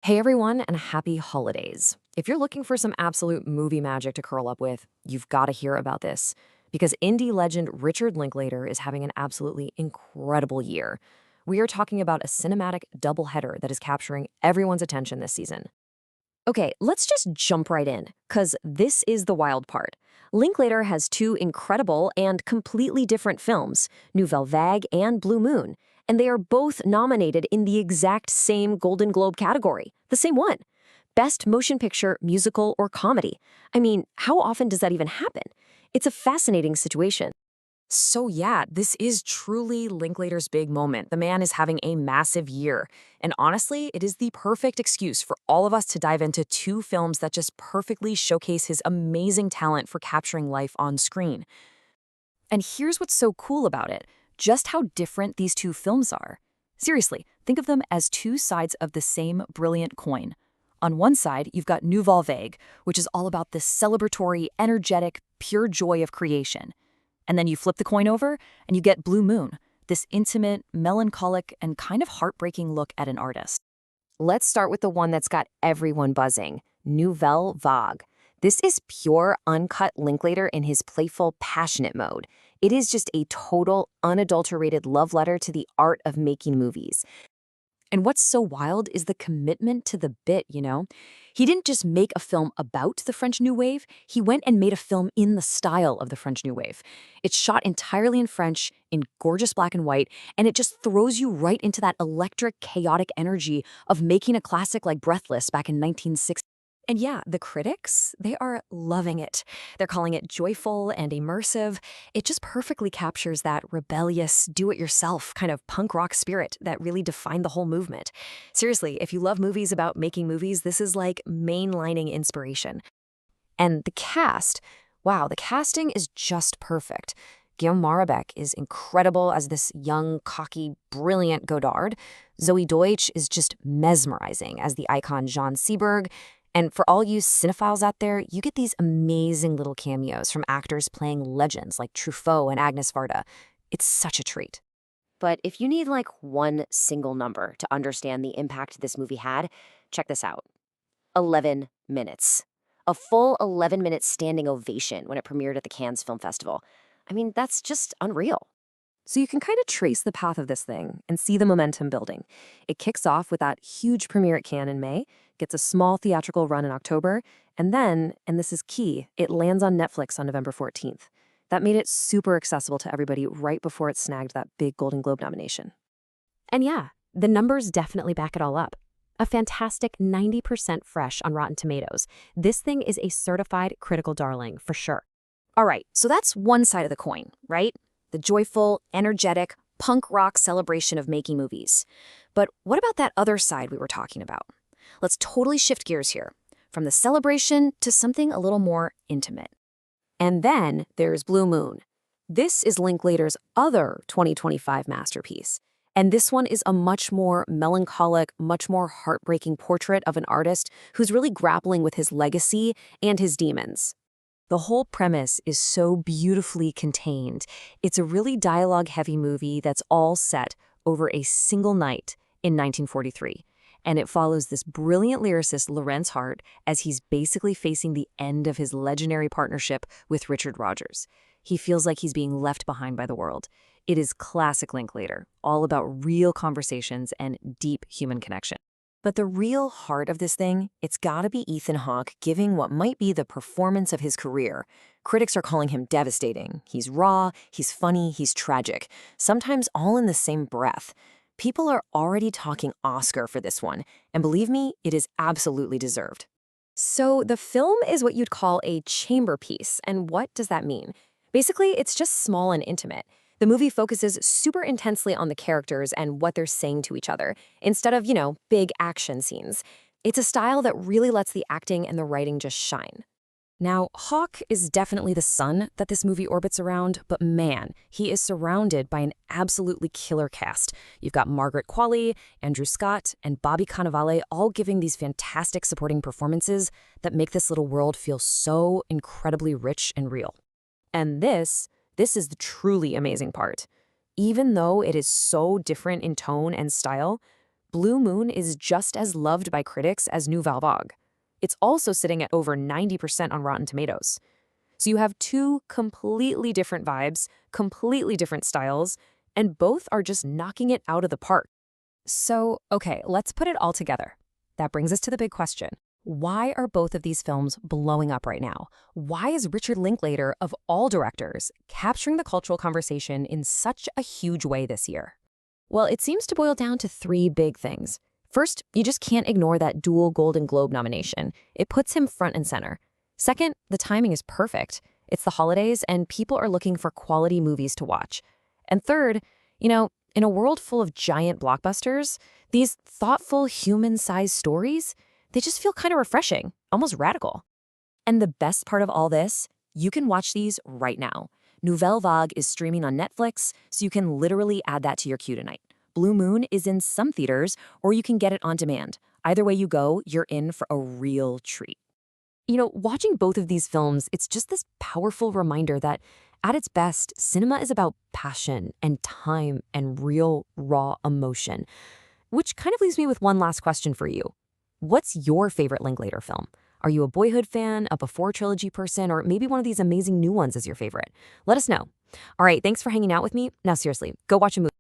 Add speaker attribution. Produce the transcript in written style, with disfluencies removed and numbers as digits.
Speaker 1: Hey everyone, and happy holidays. If you're looking for some absolute movie magic to curl up with, you've got to hear about this. Because indie legend Richard Linklater is having an absolutely incredible year. We are talking about a cinematic doubleheader that is capturing everyone's attention this season. Okay, let's just jump right in, because this is the wild part. Linklater has two incredible and completely different films, Nouvelle Vague and Blue Moon, and they are both nominated in the exact same Golden Globe category, the same one. Best Motion Picture, Musical, or Comedy. I mean, how often does that even happen? It's a fascinating situation. So yeah, this is truly Linklater's big moment. The man is having a massive year. And honestly, it is the perfect excuse for all of us to dive into two films that just perfectly showcase his amazing talent for capturing life on screen. And here's what's so cool about it, just how different these two films are. Seriously, think of them as two sides of the same brilliant coin. On one side, you've got Nouvelle Vague, which is all about this celebratory, energetic, pure joy of creation. And then you flip the coin over, and you get Blue Moon, this intimate, melancholic, and kind of heartbreaking look at an artist. Let's start with the one that's got everyone buzzing, Nouvelle Vague. This is pure, uncut Linklater in his playful, passionate mode. It is just a total, unadulterated love letter to the art of making movies. And what's so wild is the commitment to the bit. He didn't just make a film about the French New Wave, he went and made a film in the style of the French New Wave. It's shot entirely in French, in gorgeous black and white, and it just throws you right into that electric, chaotic energy of making a classic like Breathless back in 1960. And yeah, the critics, they are loving it. They're calling it joyful and immersive. It just perfectly captures that rebellious, do-it-yourself kind of punk rock spirit that really defined the whole movement. Seriously, if you love movies about making movies, this is like mainlining inspiration. And the cast, wow, the casting is just perfect. Guillaume Marabek is incredible as this young, cocky, brilliant Godard. Zoe Deutsch is just mesmerizing as the icon Jean Seberg. And for all you cinephiles out there, you get these amazing little cameos from actors playing legends like Truffaut and Agnes Varda. It's such a treat. But if you need like one single number to understand the impact this movie had, check this out. 11 minutes. A full 11-minute standing ovation when it premiered at the Cannes Film Festival. I mean, that's just unreal. So you can kind of trace the path of this thing and see the momentum building. It kicks off with that huge premiere at Cannes in May, gets a small theatrical run in October, and then, and this is key, it lands on Netflix on November 14th. That made it super accessible to everybody right before it snagged that big Golden Globe nomination. And yeah, the numbers definitely back it all up. A fantastic 90% fresh on Rotten Tomatoes. This thing is a certified critical darling for sure. All right, so that's one side of the coin, right? The joyful, energetic, punk rock celebration of making movies. But what about that other side we were talking about? Let's totally shift gears here, from the celebration to something a little more intimate. And then there's Blue Moon. This is Linklater's other 2025 masterpiece. And this one is a much more melancholic, much more heartbreaking portrait of an artist who's really grappling with his legacy and his demons. The whole premise is so beautifully contained. It's a really dialogue-heavy movie that's all set over a single night in 1943. And it follows this brilliant lyricist, Lorenz Hart, as he's basically facing the end of his legendary partnership with Richard Rodgers. He feels like he's being left behind by the world. It is classic Linklater, all about real conversations and deep human connection. But the real heart of this thing, it's gotta be Ethan Hawke giving what might be the performance of his career. Critics are calling him devastating. He's raw, he's funny, he's tragic, sometimes all in the same breath. People are already talking Oscar for this one, and believe me, it is absolutely deserved. So the film is what you'd call a chamber piece, and what does that mean? Basically, it's just small and intimate. The movie focuses super intensely on the characters and what they're saying to each other, instead of, big action scenes. It's a style that really lets the acting and the writing just shine. Now, Hawke is definitely the sun that this movie orbits around, but man, he is surrounded by an absolutely killer cast. You've got Margaret Qualley, Andrew Scott, and Bobby Cannavale all giving these fantastic supporting performances that make this little world feel so incredibly rich and real. And this is the truly amazing part. Even though it is so different in tone and style, Blue Moon is just as loved by critics as Nouvelle Vague. It's also sitting at over 90% on Rotten Tomatoes. So you have two completely different vibes, completely different styles, and both are just knocking it out of the park. So, okay, let's put it all together. That brings us to the big question. Why are both of these films blowing up right now? Why is Richard Linklater, of all directors, capturing the cultural conversation in such a huge way this year? Well, it seems to boil down to three big things. First, you just can't ignore that dual Golden Globe nomination. It puts him front and center. Second, the timing is perfect. It's the holidays, and people are looking for quality movies to watch. And third, in a world full of giant blockbusters, these thoughtful, human-sized stories, they just feel kind of refreshing, almost radical. And the best part of all this, you can watch these right now. Nouvelle Vague is streaming on Netflix, so you can literally add that to your queue tonight. Blue Moon is in some theaters, or you can get it on demand. Either way you go, you're in for a real treat. Watching both of these films, it's just this powerful reminder that at its best, cinema is about passion and time and real, raw emotion. Which kind of leaves me with one last question for you. What's your favorite Linklater film? Are you a Boyhood fan, a Before trilogy person, or maybe one of these amazing new ones is your favorite? Let us know. All right, thanks for hanging out with me. Now seriously, go watch a movie.